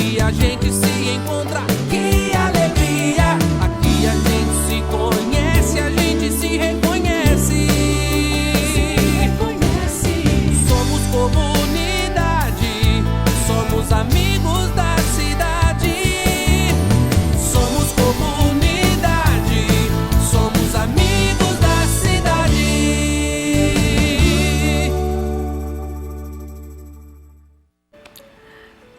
aqui a gente se encontra, que alegria. Aqui a gente se conhece, a gente se reconhece. Somos comunidade, somos amigos da cidade. Somos comunidade, somos amigos da cidade.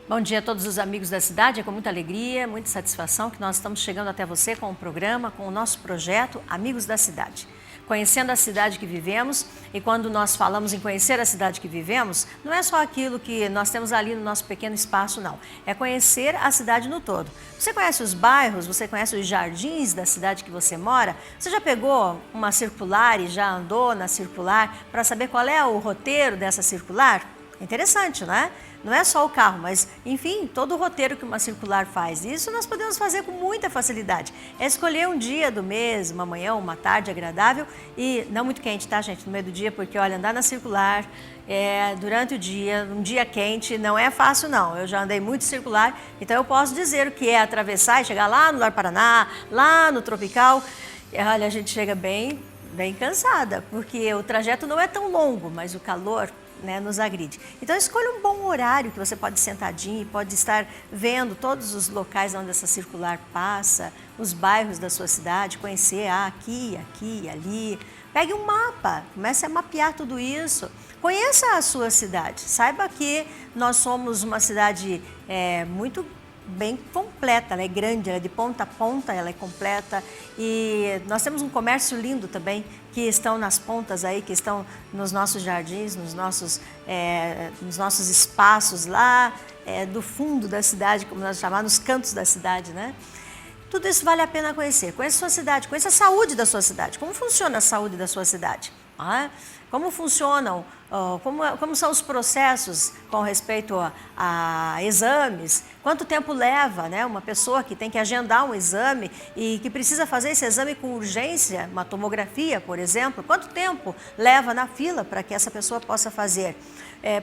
Bom dia a todos os amigos da cidade, é com muita alegria, muita satisfação que nós estamos chegando até você com o programa, com o nosso projeto Amigos da Cidade. Conhecendo a cidade que vivemos, e quando nós falamos em conhecer a cidade que vivemos, não é só aquilo que nós temos ali no nosso pequeno espaço, não. É conhecer a cidade no todo. Você conhece os bairros, você conhece os jardins da cidade que você mora? Você já pegou uma circular e já andou na circular para saber qual é o roteiro dessa circular? Interessante, não é? Não é só o carro, mas, enfim, todo o roteiro que uma circular faz. Isso nós podemos fazer com muita facilidade. É escolher um dia do mês, uma manhã, uma tarde agradável e não muito quente, tá, gente? No meio do dia, porque, olha, andar na circular durante o dia, um dia quente, não é fácil, não. Eu já andei muito circular, então eu posso dizer o que é atravessar e chegar lá no Lar Paraná, lá no Tropical. Olha, a gente chega bem cansada, porque o trajeto não é tão longo, mas o calor, né, nos agride. Então escolha um bom horário que você pode ir sentadinho e pode estar vendo todos os locais onde essa circular passa, os bairros da sua cidade, conhecer aqui, ali. Pegue um mapa, comece a mapear tudo isso. Conheça a sua cidade. Saiba que nós somos uma cidade muito bem completa, ela é grande, ela é de ponta a ponta, ela é completa e nós temos um comércio lindo também que estão nas pontas aí, que estão nos nossos jardins, nos nossos espaços lá do fundo da cidade, como nós chamamos, nos cantos da cidade, né? Tudo isso vale a pena conhecer. Conheça a sua cidade, conheça a saúde da sua cidade. Como funciona a saúde da sua cidade? Como funcionam, como são os processos com respeito a exames, quanto tempo leva, né, uma pessoa que tem que agendar um exame e que precisa fazer esse exame com urgência, uma tomografia, por exemplo, quanto tempo leva na fila para que essa pessoa possa fazer?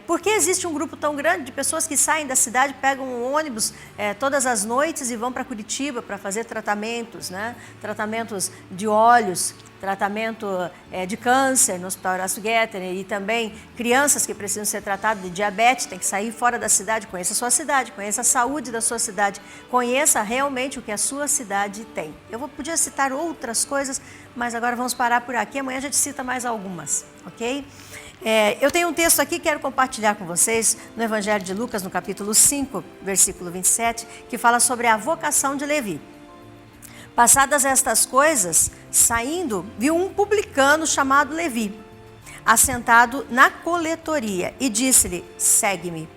Por que existe um grupo tão grande de pessoas que saem da cidade, pegam um ônibus todas as noites e vão para Curitiba para fazer tratamentos, né? Tratamentos de olhos, tratamento de câncer no Hospital Horácio Guettner e também crianças que precisam ser tratadas de diabetes, tem que sair fora da cidade. Conheça a sua cidade, conheça a saúde da sua cidade, conheça realmente o que a sua cidade tem. Eu podia citar outras coisas, mas agora vamos parar por aqui, amanhã a gente cita mais algumas, ok? Eu tenho um texto aqui que quero compartilhar com vocês no Evangelho de Lucas, no capítulo 5, versículo 27, que fala sobre a vocação de Levi. Passadas estas coisas, saindo, viu um publicano chamado Levi, assentado na coletoria, e disse-lhe: segue-me.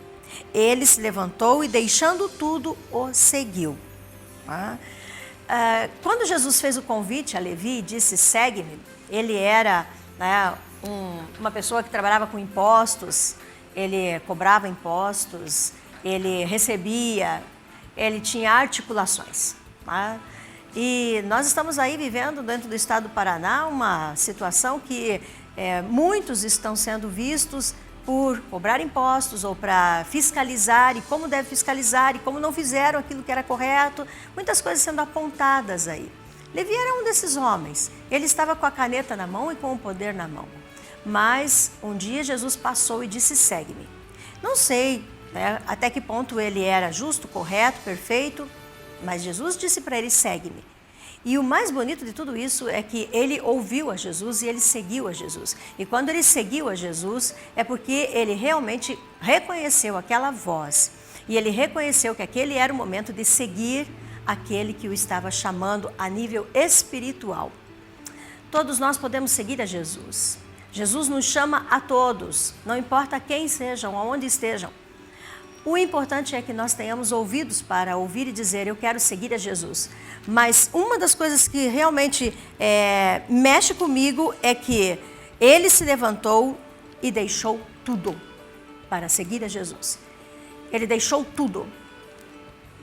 Ele se levantou e, deixando tudo, o seguiu. Quando Jesus fez o convite a Levi e disse: segue-me, ele era uma pessoa que trabalhava com impostos, ele cobrava impostos, ele recebia, ele tinha articulações. E nós estamos aí vivendo dentro do estado do Paraná uma situação que muitos estão sendo vistos por cobrar impostos ou para fiscalizar e como deve fiscalizar e como não fizeram aquilo que era correto, muitas coisas sendo apontadas aí. Levi era um desses homens, ele estava com a caneta na mão e com o poder na mão. Mas um dia Jesus passou e disse: segue-me. Não sei até que ponto ele era justo, correto, perfeito, mas Jesus disse para ele: segue-me. E o mais bonito de tudo isso é que ele ouviu a Jesus e ele seguiu a Jesus. E quando ele seguiu a Jesus, é porque ele realmente reconheceu aquela voz. E ele reconheceu que aquele era o momento de seguir aquele que o estava chamando a nível espiritual. Todos nós podemos seguir a Jesus. Jesus nos chama a todos, não importa quem sejam, aonde estejam. O importante é que nós tenhamos ouvidos para ouvir e dizer: eu quero seguir a Jesus. Mas uma das coisas que realmente mexe comigo é que ele se levantou e deixou tudo para seguir a Jesus. Ele deixou tudo.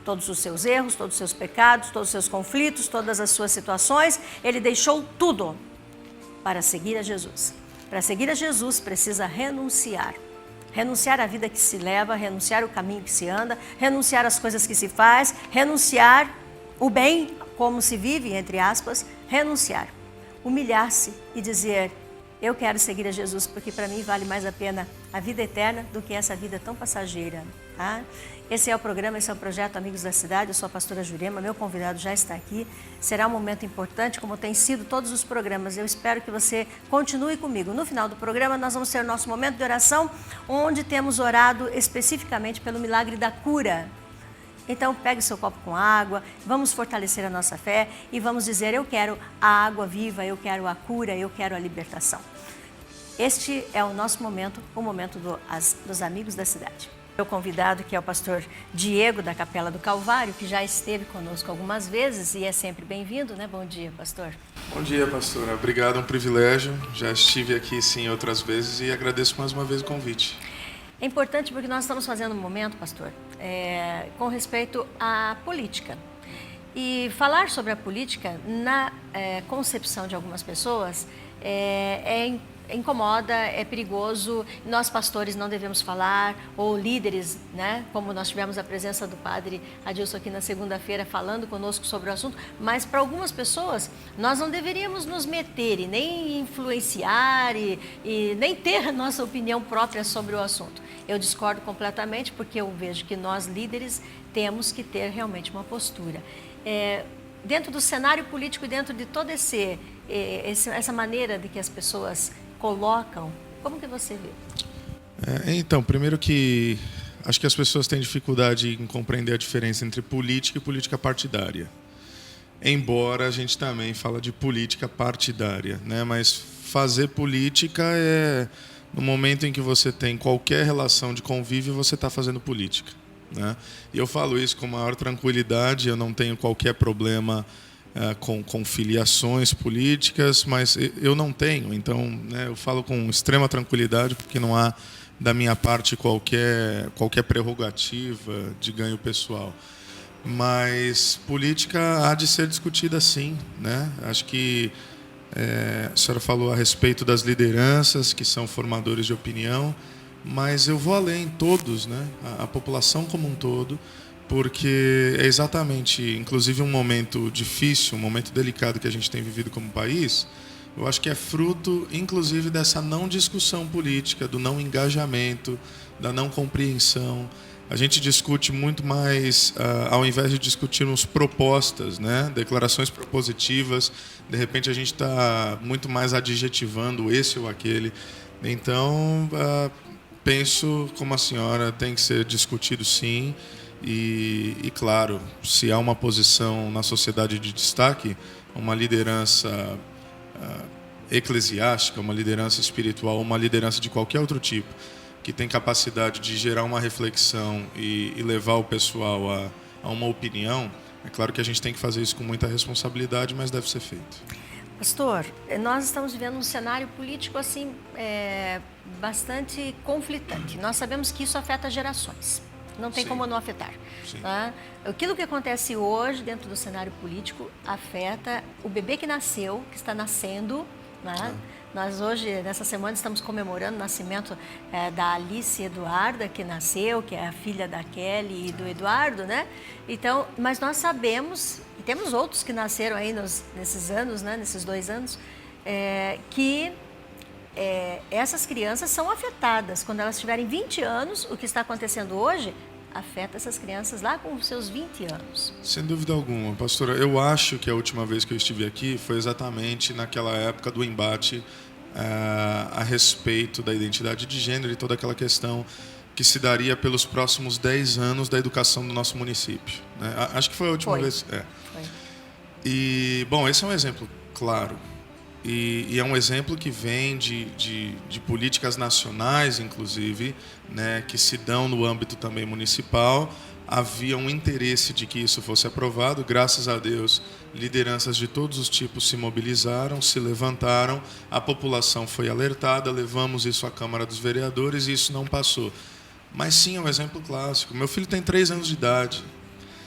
Todos os seus erros, todos os seus pecados, todos os seus conflitos, todas as suas situações, ele deixou tudo para seguir a Jesus. Para seguir a Jesus precisa renunciar. Renunciar à vida que se leva, renunciar ao caminho que se anda, renunciar às coisas que se faz, renunciar o bem como se vive, entre aspas, renunciar, humilhar-se e dizer: eu quero seguir a Jesus, porque para mim vale mais a pena a vida eterna do que essa vida tão passageira. Tá? Esse é o programa, esse é o projeto Amigos da Cidade. Eu sou a pastora Jurema, meu convidado já está aqui. Será um momento importante, como tem sido todos os programas. Eu espero que você continue comigo. No final do programa, nós vamos ter o nosso momento de oração, onde temos orado especificamente pelo milagre da cura. Então, pegue seu copo com água, vamos fortalecer a nossa fé e vamos dizer: eu quero a água viva, eu quero a cura, eu quero a libertação. Este é o nosso momento, o momento dos Amigos da Cidade. Meu convidado, que é o pastor Diego, da Capela do Calvário, que já esteve conosco algumas vezes e é sempre bem-vindo, né? Bom dia, pastor. Bom dia, pastora. Obrigado, é um privilégio. Já estive aqui, sim, outras vezes e agradeço mais uma vez o convite. É importante porque nós estamos fazendo um momento, pastor, com respeito à política. E falar sobre a política, na concepção de algumas pessoas, incomoda, é perigoso. Nós, pastores, não devemos falar, ou líderes, né? Como nós tivemos a presença do padre Adilson aqui na segunda-feira falando conosco sobre o assunto, mas para algumas pessoas nós não deveríamos nos meter e nem influenciar e nem ter a nossa opinião própria sobre o assunto. Eu discordo completamente, porque eu vejo que nós, líderes, temos que ter realmente uma postura. Dentro do cenário político e dentro de toda essa maneira de que as pessoas colocam, como que você vê? Então, primeiro que acho que as pessoas têm dificuldade em compreender a diferença entre política e política partidária. Embora a gente também fala de política partidária, né? Mas fazer política é no momento em que você tem qualquer relação de convívio, você está fazendo política, né? E eu falo isso com maior tranquilidade, eu não tenho qualquer problema com filiações políticas, mas eu não tenho, então, né, eu falo com extrema tranquilidade, porque não há da minha parte qualquer prerrogativa de ganho pessoal. Mas política há de ser discutida, sim, né? Acho que a senhora falou a respeito das lideranças, que são formadores de opinião, mas eu vou além, todos, né? A população como um todo, porque é exatamente, inclusive, um momento difícil, um momento delicado que a gente tem vivido como país. Eu acho que é fruto, inclusive, dessa não discussão política, do não engajamento, da não compreensão. A gente discute muito mais, ao invés de discutirmos propostas, né? Declarações propositivas, de repente a gente está muito mais adjetivando esse ou aquele. Então, penso, como a senhora, tem que ser discutido, sim. E, claro, se há uma posição na sociedade de destaque, uma liderança eclesiástica, uma liderança espiritual, uma liderança de qualquer outro tipo, que tem capacidade de gerar uma reflexão e levar o pessoal a uma opinião, é claro que a gente tem que fazer isso com muita responsabilidade, mas deve ser feito. Pastor, nós estamos vivendo um cenário político assim, bastante conflitante. Nós sabemos que isso afeta gerações. Não tem, sim, como não afetar. Tá? Aquilo que acontece hoje dentro do cenário político afeta o bebê que nasceu, que está nascendo. Né? Nós hoje, nessa semana, estamos comemorando o nascimento da Alice Eduarda, que nasceu, que é a filha da Kelly e do Eduardo, né? Então, mas nós sabemos, e temos outros que nasceram aí nesses anos, né? Nesses 2 anos, que essas crianças são afetadas. Quando elas tiverem 20 anos, o que está acontecendo hoje afeta essas crianças lá com os seus 20 anos. Sem dúvida alguma, pastora. Eu acho que a última vez que eu estive aqui foi exatamente naquela época do embate a respeito da identidade de gênero e toda aquela questão que se daria pelos próximos 10 anos da educação do nosso município, né? Acho que foi a última vez. Foi. E, bom, esse é um exemplo claro. E é um exemplo que vem de políticas nacionais, inclusive, né, que se dão no âmbito também municipal. Havia um interesse de que isso fosse aprovado. Graças a Deus, lideranças de todos os tipos se mobilizaram, se levantaram, a população foi alertada, levamos isso à Câmara dos Vereadores e isso não passou. Mas sim, é um exemplo clássico. Meu filho tem 3 anos de idade.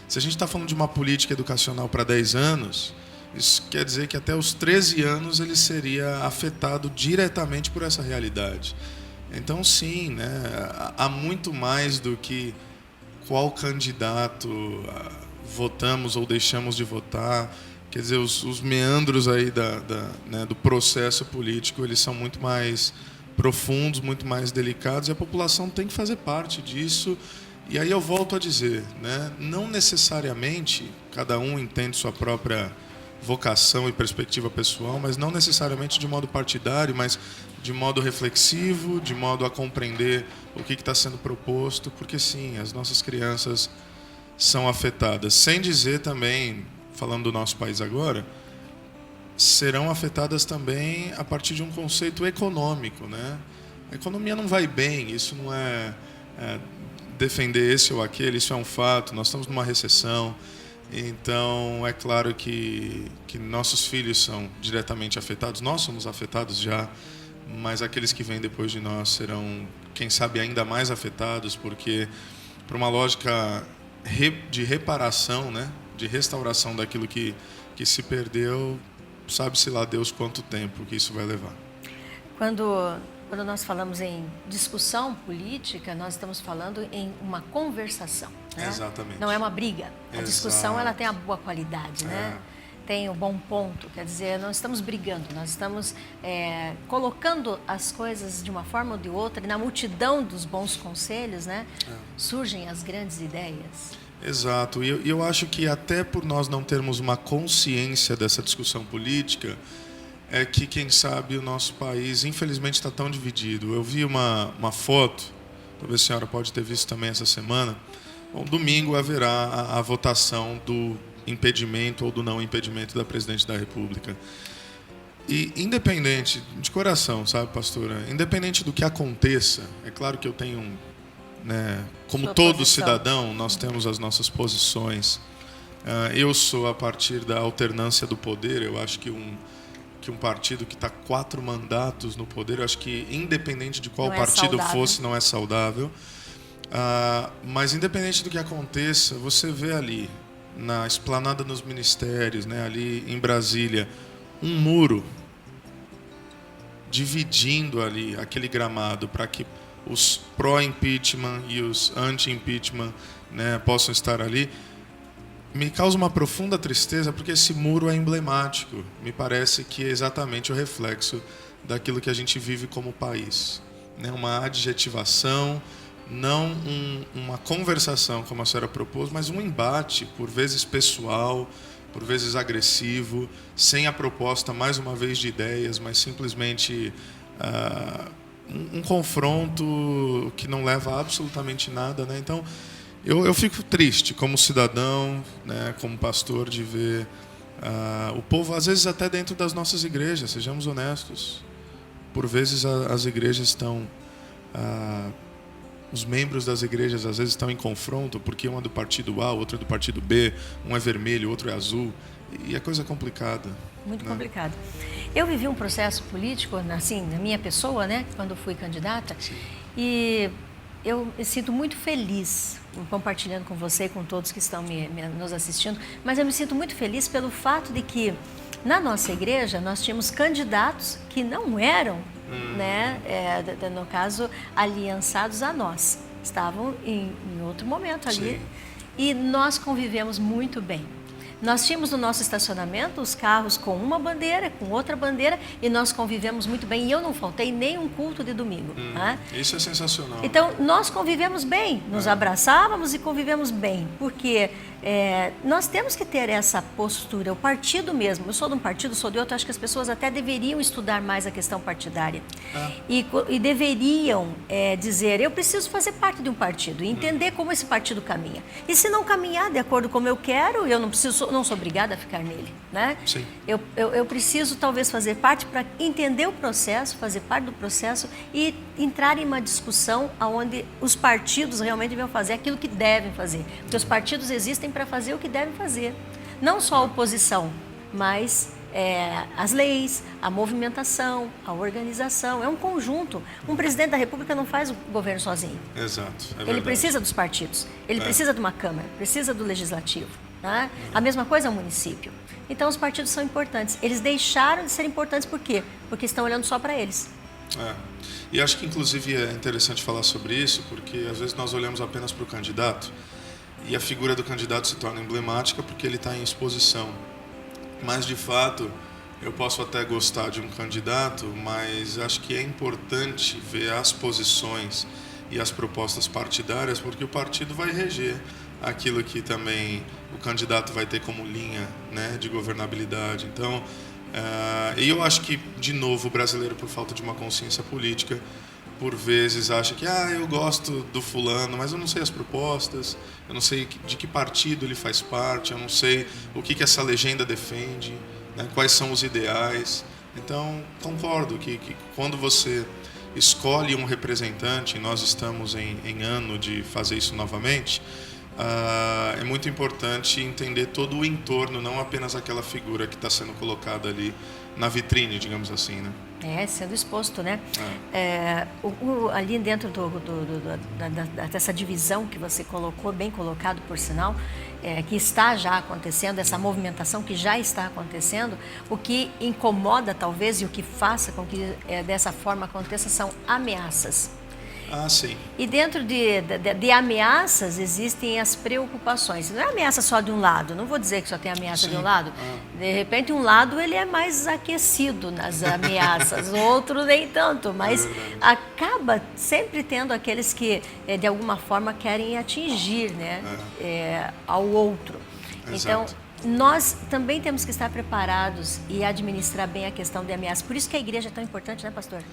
Se a gente está falando de uma política educacional para 10 anos... isso quer dizer que até os 13 anos ele seria afetado diretamente por essa realidade. Então, sim, né, há muito mais do que qual candidato votamos ou deixamos de votar. Quer dizer, os meandros aí né, do processo político, eles são muito mais profundos, muito mais delicados, e a população tem que fazer parte disso. E aí eu volto a dizer, né, não necessariamente cada um entende sua própria vocação e perspectiva pessoal, mas não necessariamente de modo partidário, mas de modo reflexivo, de modo a compreender o que está sendo proposto, porque sim, as nossas crianças são afetadas. Sem dizer também, falando do nosso país agora, serão afetadas também a partir de um conceito econômico, né? A economia não vai bem, isso não é defender esse ou aquele, isso é um fato, nós estamos numa recessão. Então, é claro que nossos filhos são diretamente afetados, nós somos afetados já, mas aqueles que vêm depois de nós serão, quem sabe, ainda mais afetados, porque, por uma lógica de reparação, né, de restauração daquilo que se perdeu, sabe-se lá Deus quanto tempo que isso vai levar. Quando nós falamos em discussão política, nós estamos falando em uma conversação. Né? Exatamente. Não é uma briga. A discussão, Exato. ela tem a boa qualidade, né? Tem o bom ponto. Quer dizer, não estamos brigando, nós estamos colocando as coisas de uma forma ou de outra, e na multidão dos bons conselhos, né, surgem as grandes ideias. Exato. E eu acho que até por nós não termos uma consciência dessa discussão política, é que, quem sabe, o nosso país, infelizmente, está tão dividido. Eu vi uma foto, talvez a senhora pode ter visto também essa semana. Bom, domingo haverá a votação do impedimento ou do não impedimento da Presidente da República. E independente, de coração, sabe, pastora, independente do que aconteça, é claro que eu tenho, né, como todo cidadão, nós temos as nossas posições. Eu sou a partir da alternância do poder, eu acho que um partido que está 4 mandatos no poder, eu acho que independente de qual partido fosse, não é saudável. Mas independente do que aconteça, você vê ali, na esplanada dos ministérios, né, ali em Brasília, um muro dividindo ali aquele gramado para que os pró-impeachment e os anti-impeachment, né, possam estar ali. Me causa uma profunda tristeza, porque esse muro é emblemático. Me parece que é exatamente o reflexo daquilo que a gente vive como país. Né? Uma adjetivação, não uma conversação, como a senhora propôs, mas um embate, por vezes pessoal, por vezes agressivo, sem a proposta, mais uma vez, de ideias, mas simplesmente um confronto que não leva a absolutamente nada. Né? Então, eu fico triste como cidadão, né, como pastor, de ver o povo, às vezes até dentro das nossas igrejas, sejamos honestos. Por vezes as igrejas estão... os membros das igrejas às vezes estão em confronto, porque um é do partido A, outro é do partido B, um é vermelho, outro é azul, e a coisa é complicada. Muito complicado. Eu vivi um processo político, assim, na minha pessoa, né, quando fui candidata. Sim. E eu me sinto muito feliz compartilhando com você e com todos que estão nos assistindo, mas eu me sinto muito feliz pelo fato de que na nossa igreja nós tínhamos candidatos que não eram, né, no caso, aliançados a nós. Estavam em outro momento ali. Sim. E nós convivemos muito bem. Nós tínhamos no nosso estacionamento os carros com uma bandeira, com outra bandeira, e nós convivemos muito bem. E eu não faltei nem um culto de domingo. Né? Isso é sensacional. Então, nós convivemos bem, nos abraçávamos e convivemos bem, porque nós temos que ter essa postura, o partido mesmo. Eu sou de um partido, sou de outro, acho que as pessoas até deveriam estudar mais a questão partidária. E deveriam dizer, eu preciso fazer parte de um partido, e entender como esse partido caminha. E se não caminhar de acordo com como eu quero, eu não sou obrigada a ficar nele. Né? Sim. Eu preciso talvez fazer parte para entender o processo, fazer parte do processo e entrar em uma discussão onde os partidos realmente devem fazer aquilo que devem fazer. Porque os partidos existem para fazer o que devem fazer. Não só a oposição, mas as leis, a movimentação, a organização. É um conjunto. Um presidente da República não faz o governo sozinho. Exato. Ele precisa dos partidos, ele precisa de uma Câmara, precisa do Legislativo. Né? A mesma coisa é o município. Então, os partidos são importantes. Eles deixaram de ser importantes por quê? Porque estão olhando só para eles. É. E acho que, inclusive, é interessante falar sobre isso, porque às vezes nós olhamos apenas para o candidato e a figura do candidato se torna emblemática porque ele está em exposição. Mas, de fato, eu posso até gostar de um candidato, mas acho que é importante ver as posições e as propostas partidárias, porque o partido vai reger aquilo que também o candidato vai ter como linha, né, de governabilidade. Então, eu acho que, de novo, o brasileiro, por falta de uma consciência política, por vezes acha que eu gosto do fulano, mas eu não sei as propostas, eu não sei de que partido ele faz parte, eu não sei o que essa legenda defende, né, quais são os ideais. Então, concordo que quando você escolhe um representante, e nós estamos em ano de fazer isso novamente, é muito importante entender todo o entorno, não apenas aquela figura que está sendo colocada ali na vitrine, digamos assim, né? Sendo exposto, né? Ali dentro dessa divisão que você colocou, bem colocado por sinal, que está já acontecendo, essa movimentação que já está acontecendo, o que incomoda talvez e o que faça com que dessa forma aconteça são ameaças. Sim. E dentro de ameaças existem as preocupações. Não é ameaça só de um lado, não vou dizer que só tem ameaça de um lado. De repente um lado ele é mais aquecido nas ameaças, o outro nem tanto, mas acaba sempre tendo aqueles que de alguma forma querem atingir, né, ao outro. Exato. Então, nós também temos que estar preparados e administrar bem a questão de ameaça. Por isso que a igreja é tão importante, né, pastor?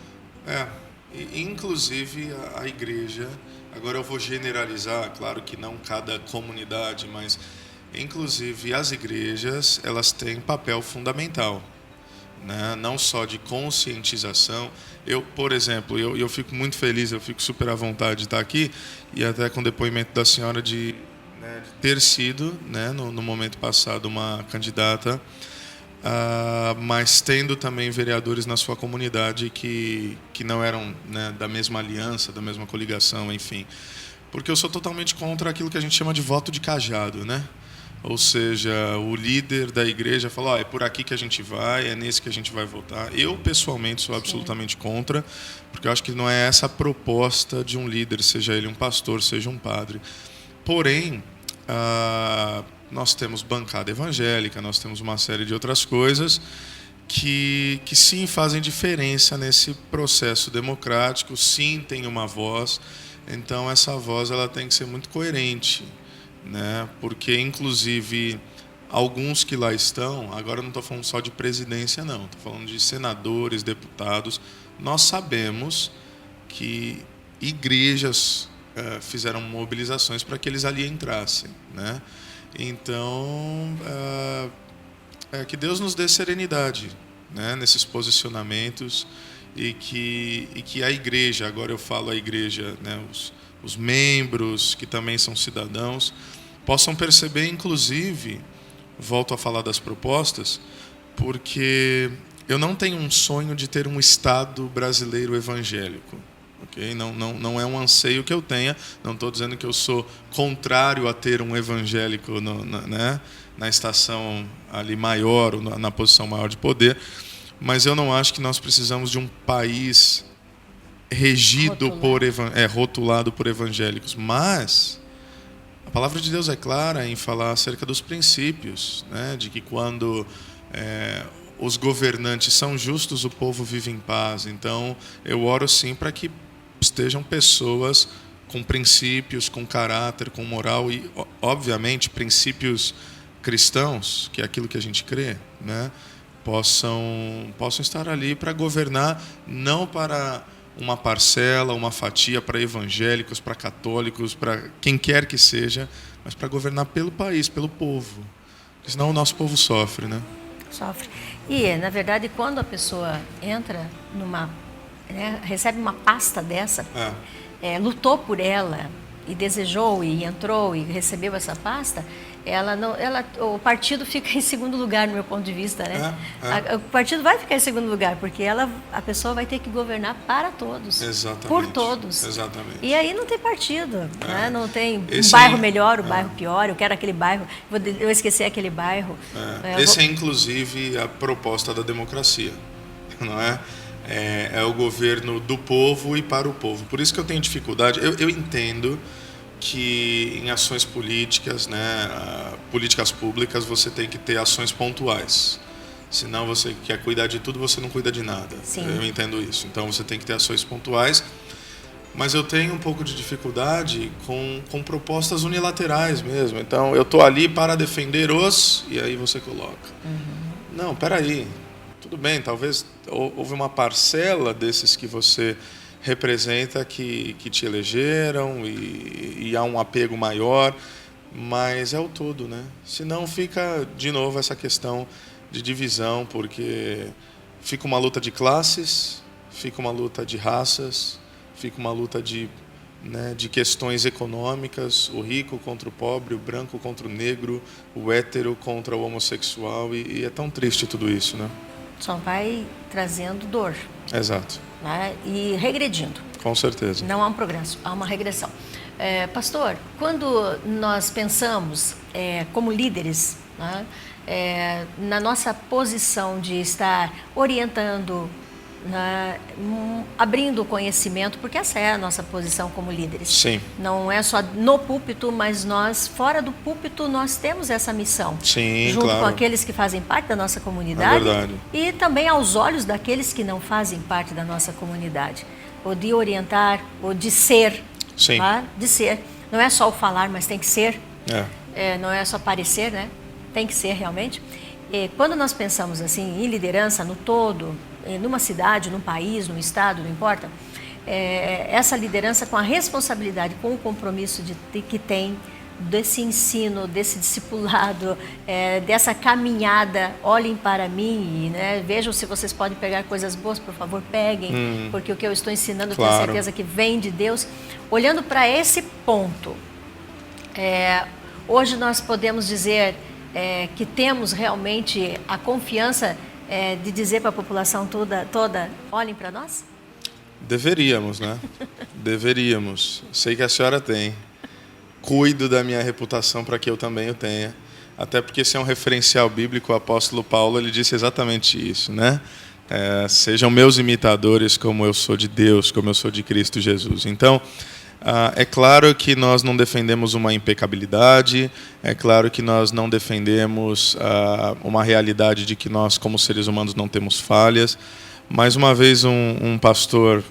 Inclusive a igreja, agora eu vou generalizar, claro que não cada comunidade, mas inclusive as igrejas, elas têm papel fundamental, né? Não só de conscientização. Eu, por exemplo, eu fico muito feliz, eu fico super à vontade de estar aqui, e até com o depoimento da senhora de ter sido, né, no momento passado, uma candidata, mas tendo também vereadores na sua comunidade que não eram, né, da mesma aliança, da mesma coligação, enfim. Porque eu sou totalmente contra aquilo que a gente chama de voto de cajado, né? Ou seja, o líder da igreja fala, é por aqui que a gente vai, é nesse que a gente vai votar. Eu, pessoalmente, sou absolutamente contra, porque eu acho que não é essa a proposta de um líder, seja ele um pastor, seja um padre. Porém, nós temos bancada evangélica, nós temos uma série de outras coisas que sim fazem diferença nesse processo democrático, sim tem uma voz, então essa voz ela tem que ser muito coerente, né? Porque, inclusive, alguns que lá estão, agora eu não estou falando só de presidência, não, estou falando de senadores, deputados, nós sabemos que igrejas fizeram mobilizações para que eles ali entrassem, né? Então, que Deus nos dê serenidade, né, nesses posicionamentos e que a igreja, agora eu falo a igreja, né, os membros, que também são cidadãos, possam perceber, inclusive, volto a falar das propostas, porque eu não tenho um sonho de ter um Estado brasileiro evangélico. Okay? Não é um anseio que eu tenha, não estou dizendo que eu sou contrário a ter um evangélico na estação ali maior, ou na posição maior de poder, mas eu não acho que nós precisamos de um país regido rotulado por evangélicos. Mas a palavra de Deus é clara em falar acerca dos princípios, né, de que quando os governantes são justos, o povo vive em paz. Então, eu oro sim para que estejam pessoas com princípios, com caráter, com moral e, obviamente, princípios cristãos, que é aquilo que a gente crê, né, possam estar ali para governar, não para uma parcela, uma fatia, para evangélicos, para católicos, para quem quer que seja, mas para governar pelo país, pelo povo. Porque senão o nosso povo sofre, né? Sofre. E, na verdade, quando a pessoa entra recebe uma pasta dessa, lutou por ela e desejou e entrou e recebeu essa pasta, o partido fica em segundo lugar, no meu ponto de vista, né? O partido vai ficar em segundo lugar, porque a pessoa vai ter que governar para todos. Exatamente. Por todos. Exatamente. E aí não tem partido, né? Não tem um bairro melhor, um bairro pior, eu quero aquele bairro, eu esqueci aquele bairro. Esse é, inclusive, a proposta da democracia, não é? é o governo do povo e para o povo. Por isso que eu tenho dificuldade. Eu entendo que em ações políticas, né, políticas públicas, você tem que ter ações pontuais. Senão você quer cuidar de tudo, você não cuida de nada. Sim. Eu entendo isso. Então você tem que ter ações pontuais. Mas eu tenho um pouco de dificuldade com propostas unilaterais mesmo. Então eu estou ali para defender os... E aí você coloca. Não, peraí. Tudo bem, talvez houve uma parcela desses que você representa que te elegeram e há um apego maior, mas é o todo, né? Senão fica, de novo, essa questão de divisão, porque fica uma luta de classes, fica uma luta de raças, fica uma luta de questões econômicas, o rico contra o pobre, o branco contra o negro, o hétero contra o homossexual, e é tão triste tudo isso, né? Só vai trazendo dor. Exato. Né? E regredindo. Com certeza. Não há um progresso, há uma regressão. Pastor, quando nós pensamos como líderes, né, na nossa posição de estar orientando, né, abrindo o conhecimento, porque essa é a nossa posição como líderes. Sim. Não é só no púlpito, mas nós, fora do púlpito, nós temos essa missão. Sim, junto claro. com aqueles que fazem parte da nossa comunidade. É verdade. E também aos olhos daqueles que não fazem parte da nossa comunidade. Ou de orientar, ou de ser. Sim. Tá? De ser. Não é só o falar, mas tem que ser. É. Não é só parecer, né? Tem que ser realmente. E quando nós pensamos assim em liderança no todo, numa cidade, num país, num estado, não importa, essa liderança com a responsabilidade, com o compromisso que tem desse ensino, desse discipulado, dessa caminhada, olhem para mim, né? Vejam se vocês podem pegar coisas boas, por favor, peguem, porque o que eu estou ensinando, claro, eu tenho certeza que vem de Deus. Olhando para esse ponto, hoje nós podemos dizer que temos realmente a confiança de dizer para a população toda, olhem para nós? Deveríamos, né? Deveríamos. Sei que a senhora tem. Cuido da minha reputação para que eu também o tenha. Até porque esse é um referencial bíblico, o apóstolo Paulo ele disse exatamente isso, né? Sejam meus imitadores como eu sou de Deus, como eu sou de Cristo Jesus. Então, é claro que nós não defendemos uma impecabilidade, é claro que nós não defendemos uma realidade de que nós, como seres humanos, não temos falhas. Mais uma vez, um pastor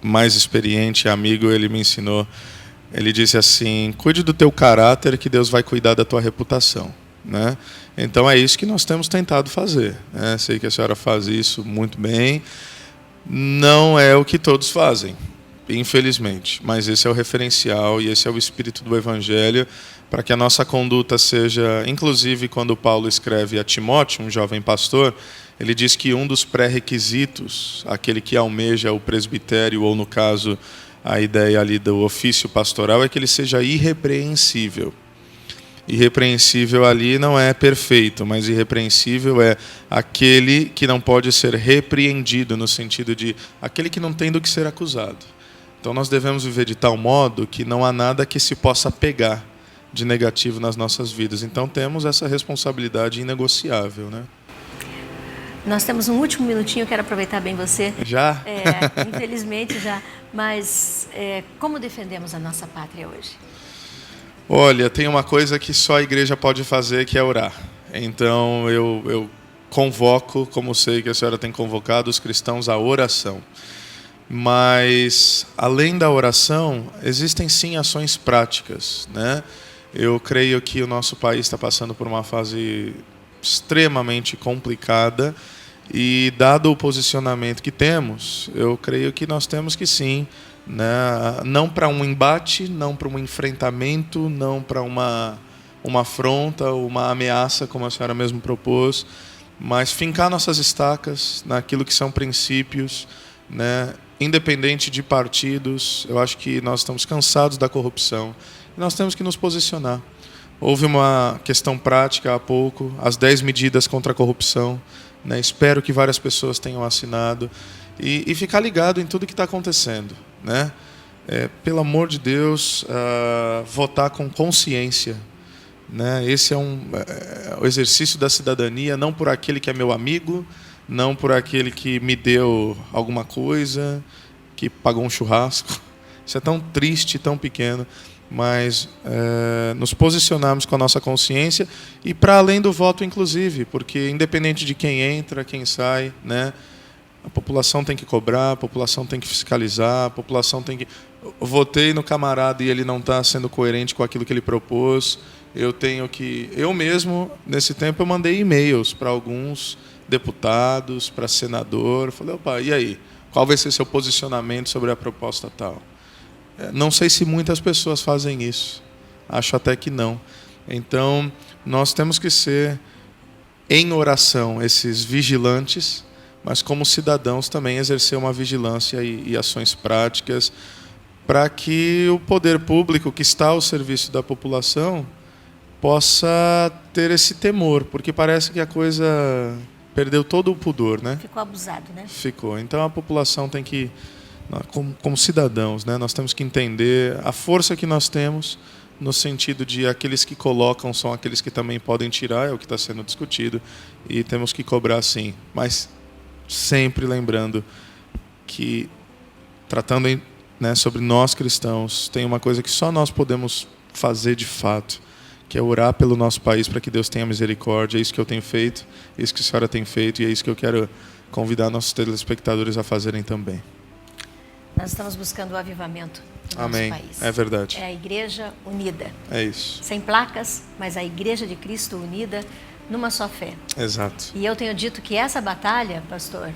mais experiente, amigo, ele me ensinou, ele disse assim, cuide do teu caráter que Deus vai cuidar da tua reputação. Né? Então é isso que nós temos tentado fazer. Né? Sei que a senhora faz isso muito bem, não é o que todos fazem. Infelizmente, mas esse é o referencial e esse é o espírito do Evangelho para que a nossa conduta seja, inclusive quando Paulo escreve a Timóteo, um jovem pastor, ele diz que um dos pré-requisitos, aquele que almeja o presbitério ou no caso a ideia ali do ofício pastoral é que ele seja irrepreensível. Irrepreensível ali não é perfeito, mas irrepreensível é aquele que não pode ser repreendido no sentido de aquele que não tem do que ser acusado. Então nós devemos viver de tal modo que não há nada que se possa pegar de negativo nas nossas vidas. Então temos essa responsabilidade inegociável, né? Nós temos um último minutinho, eu quero aproveitar bem você. Já? Infelizmente já. Mas como defendemos a nossa pátria hoje? Olha, tem uma coisa que só a igreja pode fazer, que é orar. Então eu convoco, como sei que a senhora tem convocado os cristãos à oração. Mas, além da oração, existem sim ações práticas, né? Eu creio que o nosso país está passando por uma fase extremamente complicada e, dado o posicionamento que temos, eu creio que nós temos que sim, né? Não para um embate, não para um enfrentamento, não para uma afronta, uma ameaça, como a senhora mesmo propôs, mas fincar nossas estacas naquilo que são princípios, né? Independente de partidos. Eu acho que nós estamos cansados da corrupção e nós temos que nos posicionar. Houve uma questão prática há pouco, as 10 medidas contra a corrupção, né? Espero que várias pessoas tenham assinado e ficar ligado em tudo que está acontecendo, né? Pelo amor de Deus, votar com consciência, né? Esse é o exercício da cidadania, não por aquele que é meu amigo, não por aquele que me deu alguma coisa, que pagou um churrasco. Isso é tão triste, tão pequeno, mas nos posicionarmos com a nossa consciência e para além do voto, inclusive, porque independente de quem entra, quem sai, né, a população tem que cobrar, a população tem que fiscalizar, a população tem que... Eu votei no camarada e ele não está sendo coerente com aquilo que ele propôs. Eu mesmo, nesse tempo, eu mandei e-mails para alguns deputados, para senador. Falei, opa, e aí? Qual vai ser seu posicionamento sobre a proposta tal? Não sei se muitas pessoas fazem isso. Acho até que não. Então, nós temos que ser, em oração, esses vigilantes, mas como cidadãos também exercer uma vigilância e ações práticas para que o poder público que está ao serviço da população possa ter esse temor, porque parece que a coisa perdeu todo o pudor, né? Ficou abusado, né? Ficou. Então a população tem que, como cidadãos, né, nós temos que entender a força que nós temos no sentido de aqueles que colocam são aqueles que também podem tirar, é o que está sendo discutido, e temos que cobrar sim, mas sempre lembrando que, tratando sobre nós cristãos, tem uma coisa que só nós podemos fazer de fato, que é orar pelo nosso país para que Deus tenha misericórdia. É isso que eu tenho feito, é isso que a senhora tem feito e é isso que eu quero convidar nossos telespectadores a fazerem também. Nós estamos buscando o avivamento do Amém. nosso país. É verdade. É a igreja unida. É isso. Sem placas, mas a igreja de Cristo unida numa só fé. Exato. E eu tenho dito que essa batalha, pastor,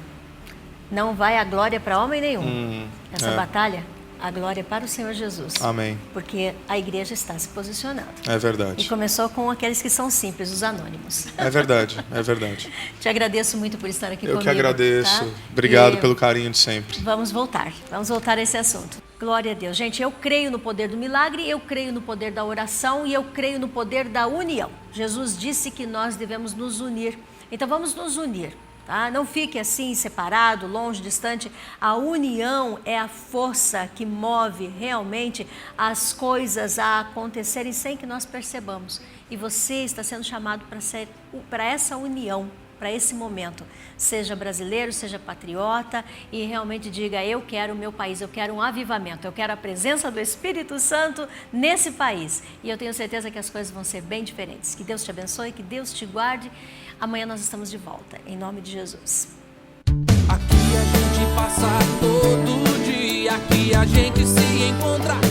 não vai a glória para homem nenhum. Essa batalha, a glória é para o Senhor Jesus. Amém. Porque a igreja está se posicionando. É verdade. E começou com aqueles que são simples, os anônimos. É verdade, é verdade. Te agradeço muito por estar aqui comigo. Eu que agradeço. Tá? Obrigado pelo carinho de sempre. Vamos voltar a esse assunto. Glória a Deus. Gente, eu creio no poder do milagre, eu creio no poder da oração e eu creio no poder da união. Jesus disse que nós devemos nos unir. Então vamos nos unir. Tá? Não fique assim, separado, longe, distante. A união é a força que move realmente as coisas a acontecerem sem que nós percebamos. E você está sendo chamado para essa união, para esse momento. Seja brasileiro, seja patriota e realmente diga, eu quero o meu país, eu quero um avivamento, eu quero a presença do Espírito Santo nesse país. E eu tenho certeza que as coisas vão ser bem diferentes. Que Deus te abençoe, que Deus te guarde. Amanhã nós estamos de volta, em nome de Jesus. Aqui a gente passa todo dia, aqui a gente se encontra.